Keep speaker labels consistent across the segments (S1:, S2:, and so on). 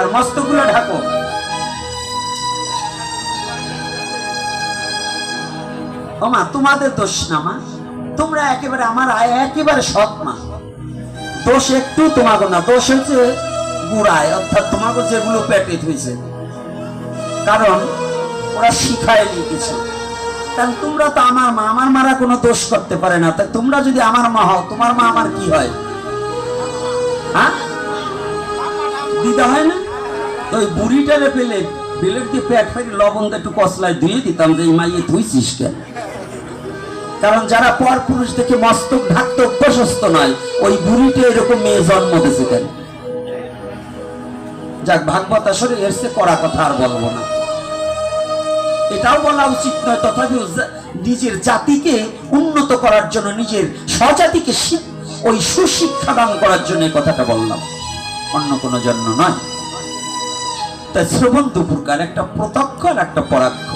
S1: আর মস্তকগুলো ঢাকো। ও মা, তোমাদের দোষ না মা, তোমরা একেবারে আমার একেবারে সৎ মা। দোষ একটু তোমাকে না, দোষ হচ্ছে গুড়ায়, অর্থাৎ তোমাকে যেগুলো পেটে হয়েছে, কারণ ওরা শিখায়নি কিছু। কারণ তোমরা তো আমার মা, আমার মারা কোনো দোষ করতে পারে না। তাই তোমরা যদি আমার মা হও, তোমার মা আমার কি হয়? হ্যাঁ, দিদা হয় না? তো ওই বুড়িটারে পেলে বেলের দিয়ে পেট ফেটে লবণ একটু কসলায় ধুয়ে দিতাম যে এই মাইয়ে ধুইছিস কেন? কারণ যারা পর পুরুষ দেখে মস্তক ঢাকতে অভ্যস্ত নয়, ওই বুড়িটা এরকম মেয়ে জন্ম দিয়েছে কেন? যাক, ভাগবত আসলে এর চেয়ে কড়া কথা আর বলবো না, এটাও বলা উচিত নয়। তথাপি নিজের জাতিকে উন্নত করার জন্য, নিজের স্বজাতিকে ওই সুশিক্ষা দান করার জন্য কথাটা বললাম, অন্য কোনো জন্য নয়। তাই শ্রবণ দুপুরকার একটা প্রত্যক্ষ আর একটা পরাক্ষ।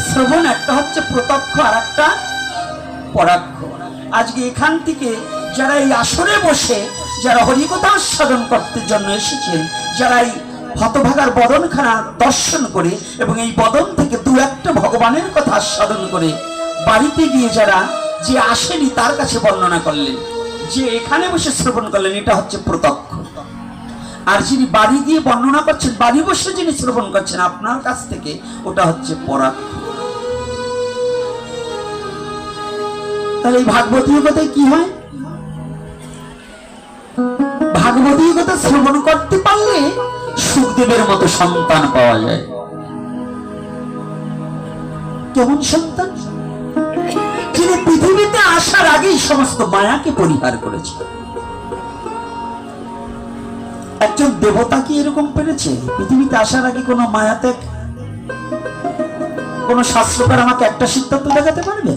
S1: শ্রবণ একটা হচ্ছে প্রত্যক্ষ আর একটা পরাক্ষ। আজকে এখান থেকে যারা এই আসরে বসে যারা হরিকথা আস্বাদন করতে জন্য এসেছেন, যারা এই হতভাগার বদনখানা দর্শন করে এবং এই বদন থেকে দু একটা ভগবানের কথা আস্বাদন করে বাড়িতে গিয়ে যারা যে আসেনি তার কাছে বর্ণনা করলেন, যে এখানে বসে শ্রবণ করলেন, এটা হচ্ছে প্রত্যক্ষ। আর যিনি বাড়ি গিয়ে বর্ণনা করছেন, বাড়ি বসে যিনি শ্রবণ করছেন আপনার কাছ থেকে, ওটা হচ্ছে পরাক্ষ। তাহলে এই ভাগবতীয় কথায় কি হয়? ভাগবতীয় কথা শ্রবণ করতে পারলে সুখদেবের মতো সন্তান পাওয়া যায়। কেমন সন্তান? যিনি পৃথিবীতে আসার আগেই সমস্ত মায়াকে পরিহার করেছে। একজন দেবতা কি এরকম পেরেছে? পৃথিবীতে আসার আগে কোন মায়া ত্যাগ, কোন শাস্ত্রকার আমাকে একটা সিদ্ধান্ত দেখাতে পারবে?